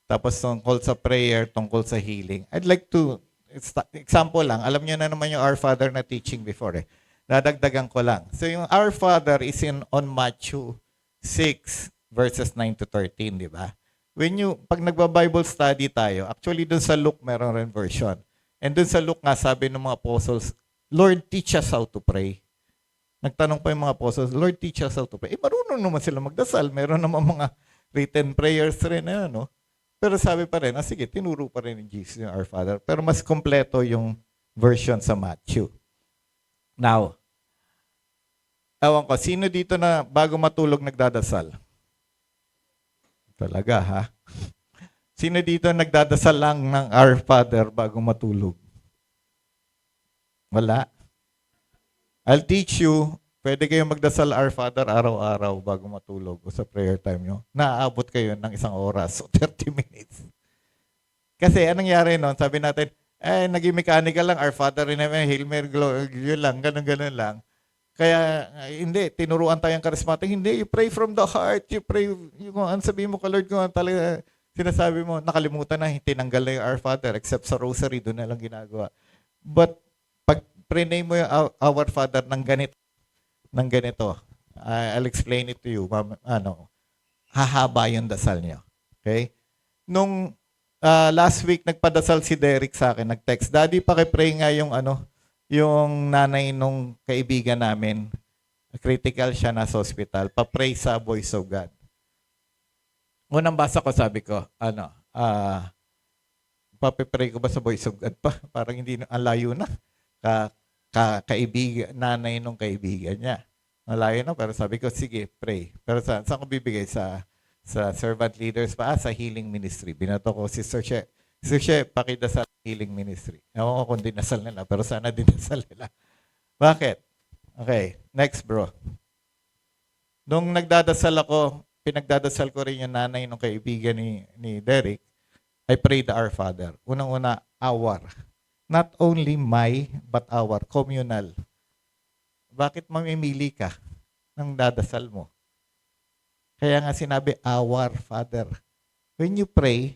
Tapos tungkol sa prayer, tungkol sa healing. I'd like to, example lang, alam niyo na naman yung Our Father na teaching before eh. Dadagdagan ko lang. So yung Our Father is on Matthew 6 verses 9 to 13, di ba? Pag nagba-Bible study tayo, actually dun sa Luke meron rin version. And dun sa Luke nga sabi ng mga apostles, Lord, teach us how to pray. Nagtanong pa yung mga apostles, Lord, teach us how to pray. Marunong naman sila magdasal. Meron naman mga written prayers rin na, no? Pero sabi pa rin, sige, tinuro pa rin ni Jesus yung Our Father. Pero mas kompleto yung version sa Matthew. Now, ewan ko, sino dito na bago matulog nagdadasal? Talaga, ha? Sino dito nagdadasal lang ng Our Father bago matulog? Wala. I'll teach you, pwede kayong magdasal Our Father araw-araw bago matulog o sa prayer time nyo. Naaabot kayo ng 1 oras o 30 minutes. Kasi anong nangyari noon? Sabi natin, naging mechanical lang, Our Father in Heaven, Hail Mary, yun lang, ganun-ganun lang. Kaya, hindi, tinuruan tayong charismatic. Hindi, you pray from the heart. You pray, kung ano sabihin mo ka, Lord, kung ano talaga sinasabi mo, nakalimutan na, tinanggal na yung Our Father, except sa rosary, doon na lang ginagawa. But, pag pray mo yung Our Father ng ganito, I'll explain it to you. Hahaba yung dasal niyo. Okay? Nung last week, nagpadasal si Derek sa akin, nag-text, Daddy, paki-pray nga yung nanay nung kaibigan namin, critical siya na sa hospital, pa-pray sa Voice of God. Unang basa ko, sabi ko, papipray ko ba sa Voice of God pa? Parang hindi, ang layo na. Kaibigan, nanay nung kaibigan niya. Ang layo na, pero sabi ko, sige, pray. Pero saan ko bibigay? Sa servant leaders pa? Sa healing ministry. Binato ko si Sir She. Sir She, pakidasal healing ministry. Ewan ko kung dinasal nila, pero sana dinasal nila. Bakit? Okay, next bro. Nung nagdadasal ako, pinagdadasal ko rin yung nanay ng kaibigan ni Derek, I prayed the Our Father. Unang-una, our. Not only my, but our, communal. Bakit mamimili ka ng dadasal mo? Kaya nga sinabi, our Father. When you pray,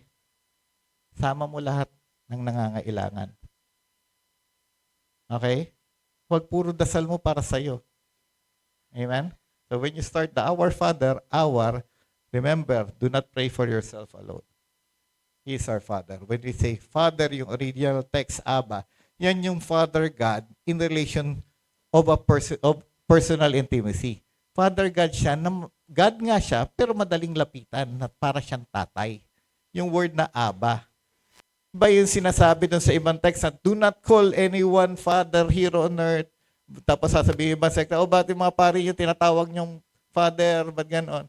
sama mo lahat ng nangangailangan. Okay? Huwag puro dasal mo para sa'yo. Amen? So when you start the Our Father, remember, do not pray for yourself alone. He is our Father. When we say Father, yung original text, Abba, yan yung Father God in relation of personal intimacy. Father God siya, God nga siya, pero madaling lapitan, na para siyang tatay. Yung word na Abba. Ba yung sinasabi dun sa ibang text na, do not call anyone Father here on earth. Tapos sasabihin ibang sekta, ba't yung mga pari yung tinatawag nyong Father, ba't ganon?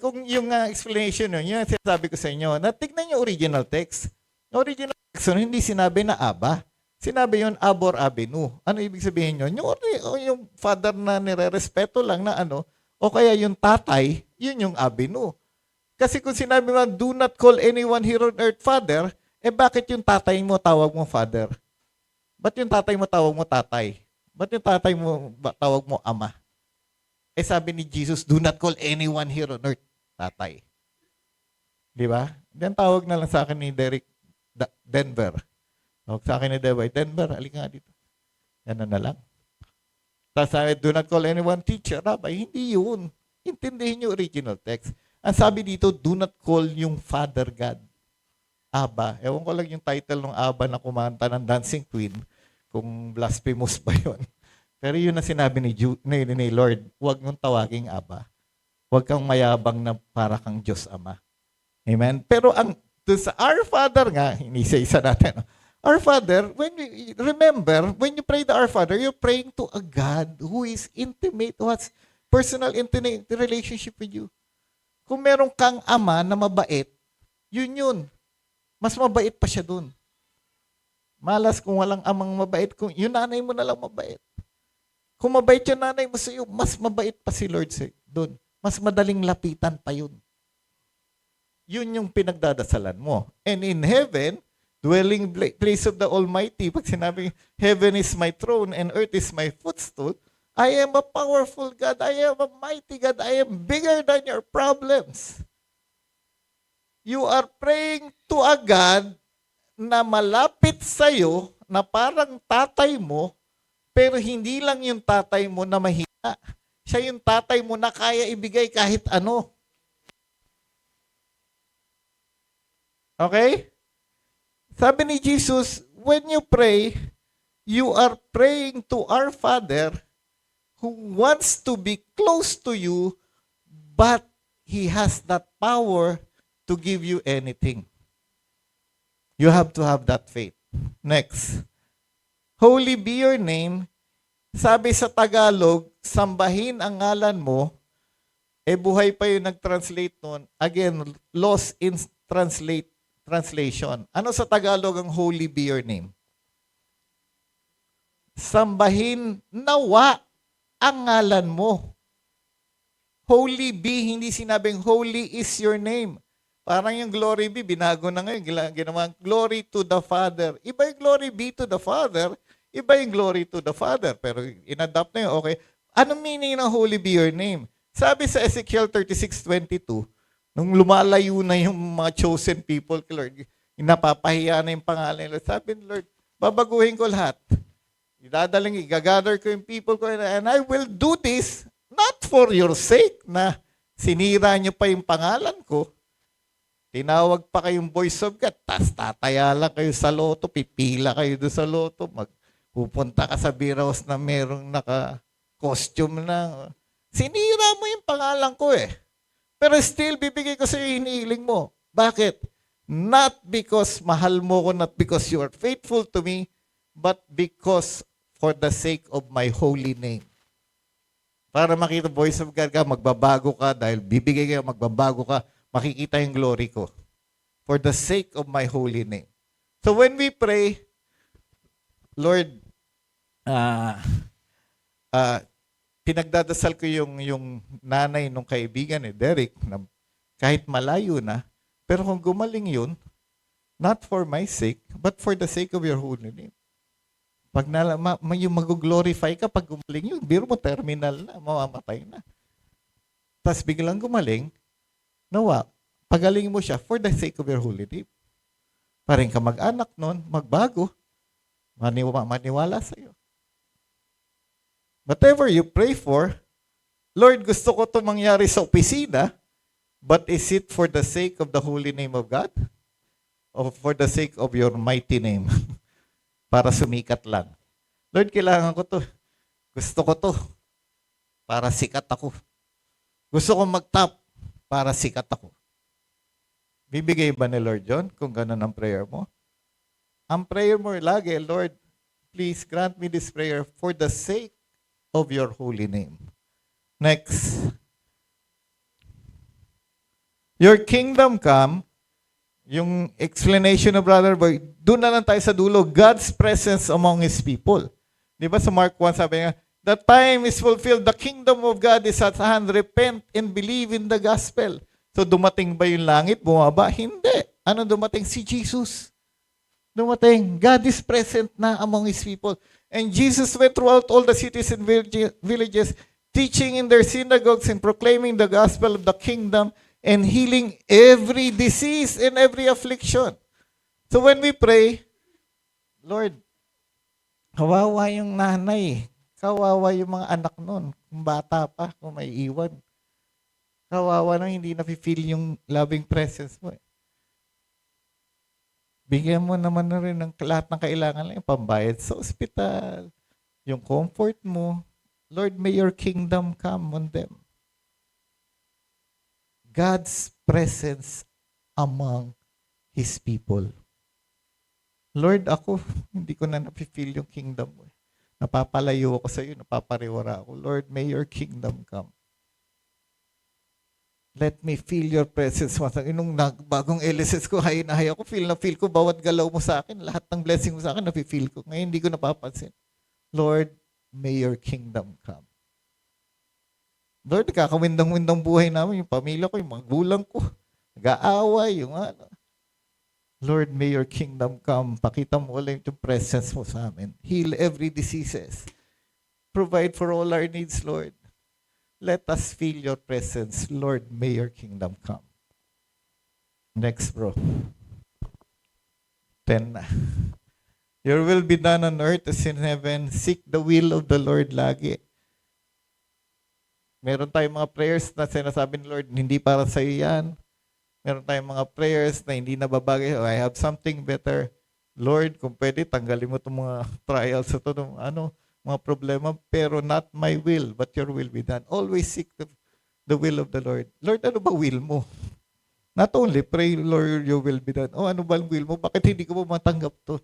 Kung yung explanation yun, yung sinasabi ko sa inyo, natignan yung original text. Original text, hindi sinabi na Aba. Sinabi yun, Abor Abenu. Ano ibig sabihin yun? Yung father na nire-respeto lang na o kaya yung tatay, yun yung Abenu. Kasi kung sinabi mo, do not call anyone here on earth Father, bakit yung tatay mo tawag mo Father? Ba't yung tatay mo tawag mo tatay? Ba't yung tatay mo tawag mo Ama? Sabi ni Jesus, do not call anyone here on earth tatay. Di ba? Diyan tawag na lang sa akin ni Derek Denver. Tawag sa akin ni Denver, halika nga dito. Yan na lang. Tapos sabi, do not call anyone teacher, rabbi. Hindi yun. Intindihin yung original text. Ang sabi dito, do not call yung Father God. Aba. Ewan ko lang yung title ng Aba na kumanta ng Dancing Queen, kung blasphemous ba yun. Pero yun na sinabi ni Lord, huwag mong tawaging Aba. Huwag kang mayabang na para kang Diyos Ama. Amen? Pero sa Our Father nga, inisa-isa natin. Our Father, when you pray the Our Father, you're praying to a God who is intimate, who has personal intimate relationship with you. Kung meron kang ama na mabait, yun. Mas mabait pa siya dun. Malas kung walang amang mabait, kung yung nanay mo na lang mabait. Kung mabait yung nanay mo sa iyo, mas mabait pa si Lord doon. Mas madaling lapitan pa yun. Yun yung pinagdadasalan mo. And in heaven, dwelling place of the Almighty, pag sinabi, heaven is my throne and earth is my footstool, I am a powerful God. I am a mighty God. I am bigger than your problems. You are praying to a God na malapit sa'yo, na parang tatay mo, pero hindi lang yung tatay mo na mahina. Siya yung tatay mo na kaya ibigay kahit ano. Okay? Sabi ni Jesus, when you pray, you are praying to our Father who wants to be close to you, but He has that power to give you anything. You have to have that faith. Next. Holy be your name. Sabi sa Tagalog, sambahin ang ngalan mo. Buhay pa yung nag-translate nun. Again, lost in translation. Ano sa Tagalog ang holy be your name? Sambahin nawa ang ngalan mo. Holy be, hindi sinabing holy is your name. Parang yung glory be, binago na ngayon, ginawang glory to the Father. Iba yung glory be to the Father, iba yung glory to the Father. Pero in-adapt na yun, okay. Anong meaning ng holy be your name? Sabi sa Ezekiel 36:22, nung lumalayo na yung mga chosen people, Lord, napapahiya na yung pangalan nila. Sabi ni Lord, babaguhin ko lahat. Igagather ko yung people ko, and I will do this not for your sake na sinira niyo pa yung pangalan ko. Tinawag pa kayong voice of God, tas tataya lang kayo sa loto, pipila kayo doon sa loto, pupunta ka sa beer house na merong naka-costume na. Sinira mo yung pangalan ko eh. Pero still, bibigay ko sa iyo hinihiling mo. Bakit? Not because mahal mo ko, not because you are faithful to me, but because for the sake of my holy name. Para makita voice of God ka, magbabago ka, dahil bibigay ka, magbabago ka, makikita yung glory ko. For the sake of my holy name. So when we pray, Lord, pinagdadasal ko yung nanay nung kaibigan ni Derek, na kahit malayo na, pero kung gumaling yun, not for my sake, but for the sake of your holy name. Pag yung mag-glorify ka, pag gumaling yun, biro mo terminal na, mamamatay na. Tapos biglang gumaling, nawa, pagaling mo siya for the sake of your holy name. Paring ka mag-anak nun, magbago, maniwala sa'yo. Whatever you pray for, Lord, gusto ko ito mangyari sa opisina, but is it for the sake of the holy name of God? Or for the sake of your mighty name? Para sumikat lang. Lord, kailangan ko to. Gusto ko to. Para sikat ako. Gusto ko mag-top para sikat ako. Bibigay ba ni Lord John kung gano'n ang prayer mo? Ang prayer mo lagi, Lord, please grant me this prayer for the sake of your holy name. Next. Your kingdom come. Yung explanation of Brother Boy, doon na lang tayo sa dulo, God's presence among His people. Di ba sa Mark 1 sabi nga, the time is fulfilled, the kingdom of God is at hand, repent and believe in the gospel. So dumating ba yung langit, bumaba? Hindi. Ano dumating? Si Jesus. Dumating. God is present na among His people. And Jesus went throughout all the cities and villages, teaching in their synagogues and proclaiming the gospel of the kingdom and healing every disease and every affliction. So when we pray, Lord, kawawa yung nanay, kawawa yung mga anak nun, kung bata pa, kung may iwan. Kawawa nang hindi nafe-feel yung loving presence mo. Bigyan mo naman na rin ng lahat ng kailangan lang, yung pambayad sa ospital, yung comfort mo. Lord, may your kingdom come on them. God's presence among His people. Lord, ako, hindi ko na nafe-feel yung kingdom mo. Napapalayo ako sa iyo, napapariwara ako. Lord, may your kingdom come. Let me feel your presence. Nung bagong LSS ko, hay na hay ako, feel ko, bawat galaw mo sa akin, lahat ng blessing mo sa akin, nafe-feel ko. Ngayon, hindi ko napapansin. Lord, may your kingdom come. Lord, kakawindang-windang buhay namin, yung pamilya ko, yung mga gulang ko, nag-aaway, yung ano. Lord, may your kingdom come. Pakita mo ulit yung presence mo sa amin. Heal every diseases. Provide for all our needs, Lord. Let us feel your presence. Lord, may your kingdom come. Next, bro. 10 na. Your will be done on earth as in heaven. Seek the will of the Lord lagi. Meron tayong mga prayers na sinasabi ni Lord, hindi para sa iyo yan. Meron tayong mga prayers na hindi nababagay. Oh, I have something better. Lord, kung pwede, tanggalin mo itong mga trials ito, mga problema, pero not my will, but your will be done. Always seek the will of the Lord. Lord, ano ba will mo? Not only pray, Lord, your will be done. Oh, ano ba ang will mo? Bakit hindi ko ba matanggap to?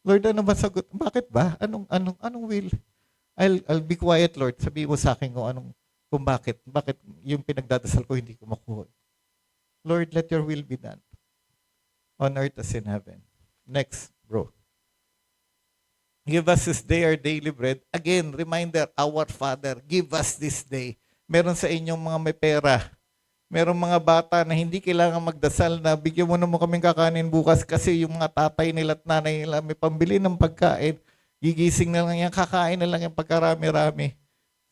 Lord, ano ba sagot? Bakit ba? Anong will? I'll be quiet, Lord. Sabihin mo sa akin kung bakit yung pinagdadasal ko hindi ko makuha. Lord, let your will be done on earth as in heaven. Next, bro. Give us this day our daily bread. Again, reminder, our Father, give us this day. Meron sa inyong mga may pera. Merong mga bata na hindi kailangan magdasal na bigyan mo naman kaming kakanin bukas kasi yung mga tatay nila at nanay nila may pambili ng pagkain. Gigising na lang yan, kakain na lang yung pagkarami-rami.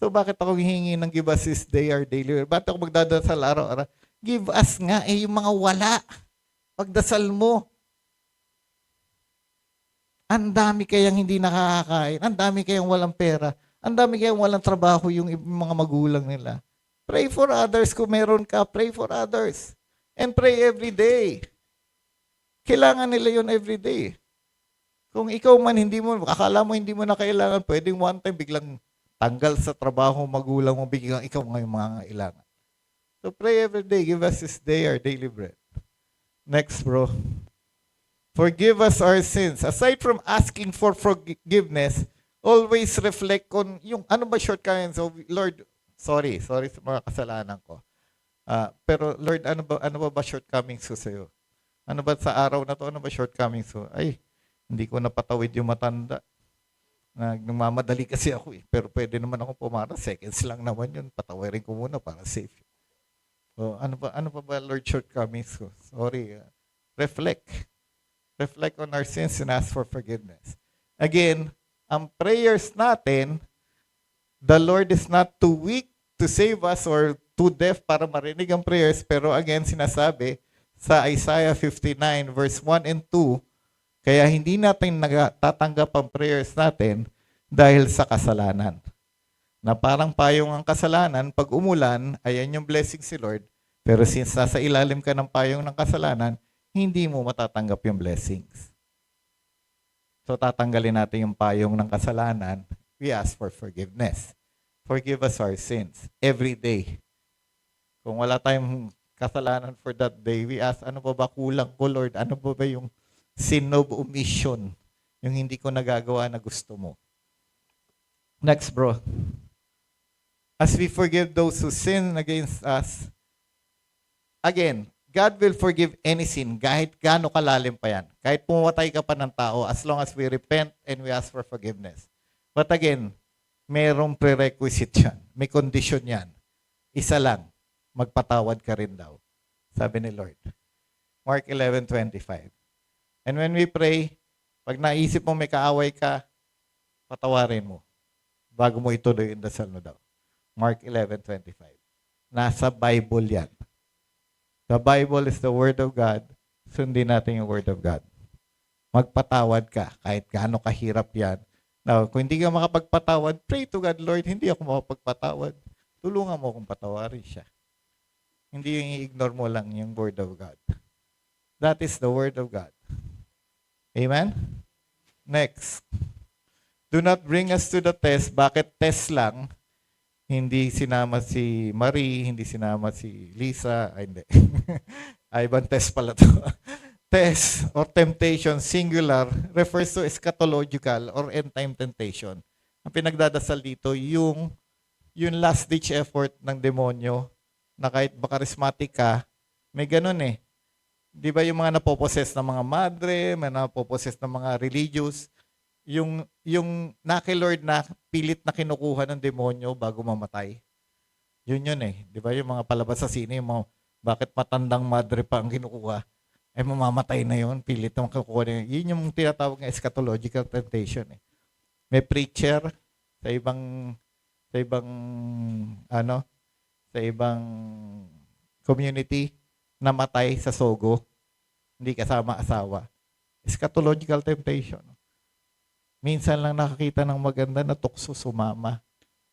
So bakit ako hihingi ng give us this day our daily bread? Bakit ako magdadasal araw-araw? Give us nga yung mga wala. Pagdasal mo. Ang dami kayang hindi nakakakain. Ang dami kayang walang pera. Ang dami kayang walang trabaho yung mga magulang nila. Pray for others kung meron ka. Pray for others. And pray every day. Kailangan nila yun every day. Kung ikaw man akala mo hindi mo na kailangan, pwedeng one time biglang tanggal sa trabaho magulang mo, biglang ikaw ngayon mga kailangan. So pray every day. Give us this day our daily bread. Next, bro. Forgive us our sins. Aside from asking for forgiveness, always reflect on yung ano ba shortcomings of Lord. Sorry sa mga kasalanan ko. Pero Lord, ano ba shortcomings ko sa'yo? Ano ba sa araw na to, ano ba shortcomings ko? Ay, hindi ko napatawid yung matanda. Nagmamadali kasi ako eh. Pero pwede naman ako pumara. Seconds lang naman yun. Patawarin ko muna para safe. So, ano pa ba Lord shortcomings ko? Sorry. Reflect on our sins and ask for forgiveness. Again, ang prayers natin, the Lord is not too weak to save us or too deaf para marinig ang prayers. Pero again, sinasabi sa Isaiah 59 verse 1 and 2, kaya hindi natin tatanggap ang prayers natin dahil sa kasalanan. Na parang payong ang kasalanan, pag umulan, ayan yung blessing si Lord. Pero since nasa ilalim ka ng payong ng kasalanan, hindi mo matatanggap yung blessings. So tatanggalin natin yung payong ng kasalanan. We ask for forgiveness. Forgive us our sins every day. Kung wala tayong kasalanan for that day, we ask, ano ba kulang ko, Lord? Ano ba yung sin of omission? Yung hindi ko nagagawa na gusto mo. Next, bro. As we forgive those who sin against us, again, God will forgive any sin kahit gaano kalalim pa yan. Kahit pumatay ka pa ng tao as long as we repent and we ask for forgiveness. But again, mayroong prerequisite yan. May condition yan. Isa lang, magpatawad ka rin daw. Sabi ni Lord. Mark 11:25. And when we pray, pag naisip mo may kaaway ka, patawarin mo bago mo ituloy yung dasal mo daw. Mark 11:25. Nasa Bible yan. The Bible is the Word of God. Sundin natin yung Word of God. Magpatawad ka kahit gaano kahirap yan. Now, kung hindi ka makapagpatawad, pray to God, Lord, hindi ako makapagpatawad. Tulungan mo akong patawarin siya. Hindi yung i-ignore mo lang yung Word of God. That is the Word of God. Amen? Next. Do not bring us to the test. Bakit test lang? Hindi sinama si Marie, hindi sinama si Lisa. Ay, hindi. Ay, ibang test pala to. Test or temptation, singular, refers to eschatological or end-time temptation. Ang pinagdadasal dito, yung last-ditch effort ng demonyo na kahit ba charismatic ka, may ganun eh. Di ba yung mga napoposes ng mga madre, may napoposes ng mga religious, yung naki-Lord na pilit na kinukuha ng demonyo bago mamatay. Yun eh. Di ba yung mga palabas sa sine, yung mga, bakit matandang madre pa ang kinukuha? Ay mamamatay na yun, pilit na kinukuha na yun. Yun yung tinatawag ng eschatological temptation eh. May preacher sa ibang community namatay sa Sogo. hindi kasama asawa. Eschatological temptation. Minsan lang nakakita ng maganda na tukso sumama,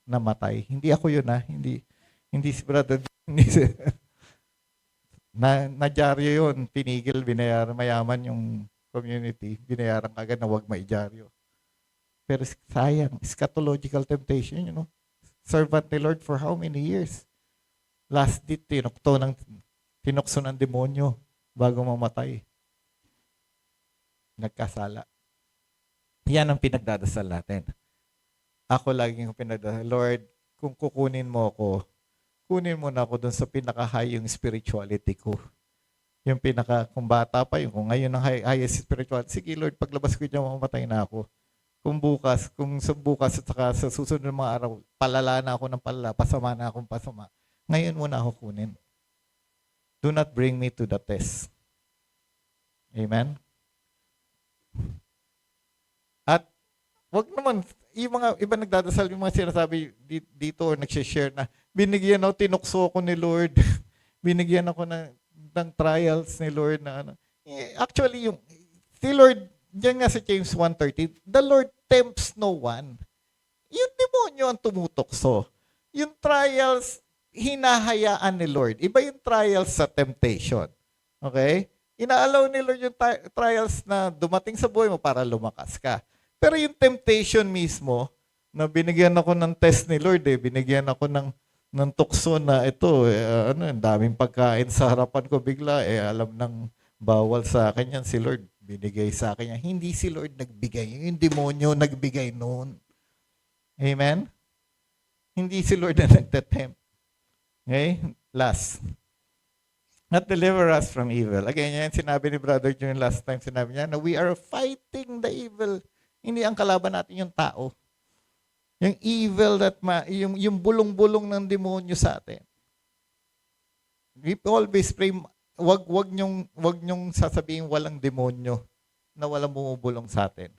namatay. Hindi ako yun Hindi si brother. Hindi si, nadyaryo yun. Pinigil, binayaran, mayaman yung community. Binayaran kagad na wag maidyaryo. Pero sayang, eschatological temptation, Servant ni Lord for how many years? Last dit, tinukso ng demonyo bago mamatay. Nagkasala. Yan ang pinagdadasal natin. Ako laging pinagdadasal, Lord, kung kukunin mo ako, kunin mo na ako dun sa pinaka-high yung spirituality ko. Yung kung bata pa yun, kung ngayon ang highest spirituality, sige Lord, paglabas ko dyan, mamatay na ako. Kung sa bukas at saka sa susunod ng mga araw, palala na ako ng palala, pasama na akong pasama. Ngayon mo na ako kunin. Do not bring me to the test. Amen? At wag naman, yung mga iba nagdadasal, yung mga sinasabi dito or nagsishare na, binigyan ako, tinukso ko ni Lord. Binigyan ako ng trials ni Lord na ano. Actually, si Lord, diyan nga sa James 1:30, the Lord tempts no one. Yung demonyo ang tumutokso. Yung trials, hinahayaan ni Lord. Iba yung trials sa temptation. Okay? Inaalaw ni Lord yung trials na dumating sa buhay mo para lumakas ka. Pero yung temptation mismo, na binigyan ako ng test ni Lord, binigyan ako ng tukso na ito, daming pagkain sa harapan ko bigla, alam ng bawal sa akin yan, si Lord binigay sa akin yan. Hindi si Lord nagbigay, yung demonyo nagbigay noon. Amen? Hindi si Lord na nagtatempt. Okay? Last. Not deliver us from evil. Again, yan sinabi ni Brother June last time, sinabi niya na we are fighting the evil. Hindi ang kalaban natin yung tao. Yung evil yung bulong-bulong ng demonyo sa atin. We always pray, wag nyong sasabihin walang demonyo na walang bumubulong sa atin.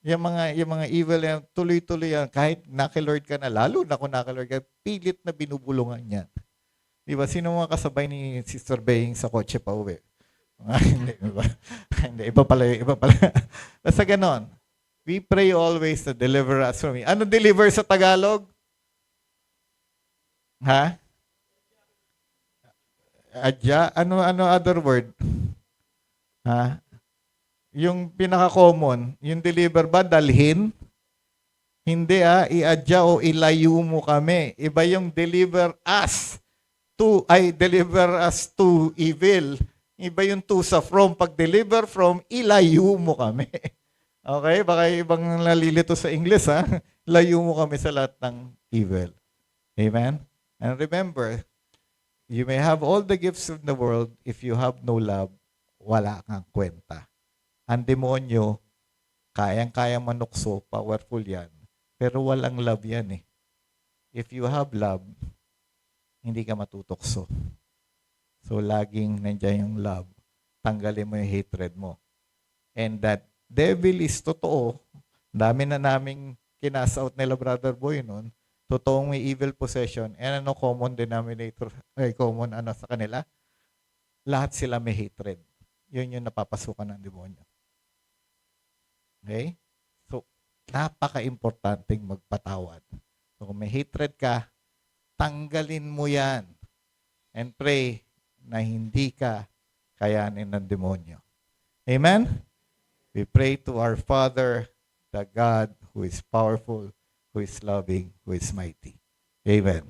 Yung mga evil yan, tuloy-tuloy yan, kahit nakilord ka na, lalo na kung nakilord ka, pilit na binubulungan yan. Di ba? Sino mga kasabay ni Sister Baying sa kotse pa uwi? Hindi, diba? Hindi, iba pala. Basta ganon. We pray always to deliver us from evil. Ano deliver sa Tagalog? Ha? Adya? Ano other word? Ha? Yung pinaka-common, yung deliver ba, dalhin? Hindi i-adya o ilayo mo kami. Iba yung deliver us to evil. Iba yung to sa from. Pag deliver from, ilayo mo kami. Okay? Baka ibang nalilito sa English, layo mo kami sa lahat ng evil. Amen? And remember, you may have all the gifts of the world, if you have no love, wala kang kwenta. Ang demonyo, kayang-kayang manukso, powerful yan. Pero walang love yan . If you have love, hindi ka matutokso. So, laging nandiyan yung love. Tanggalin mo yung hatred mo. And that devil is totoo. Dami na naming kinasout nila Brother Boy noon. Totoong may evil possession. And common denominator, common sa kanila? Lahat sila may hatred. Yun yung napapasukan ng demonyo. Okay? So, napaka-importanting magpatawad. So, kung may hatred ka, tanggalin mo yan. And pray na hindi ka kayanin ng demonyo. Amen? We pray to our Father, the God who is powerful, who is loving, who is mighty. Amen.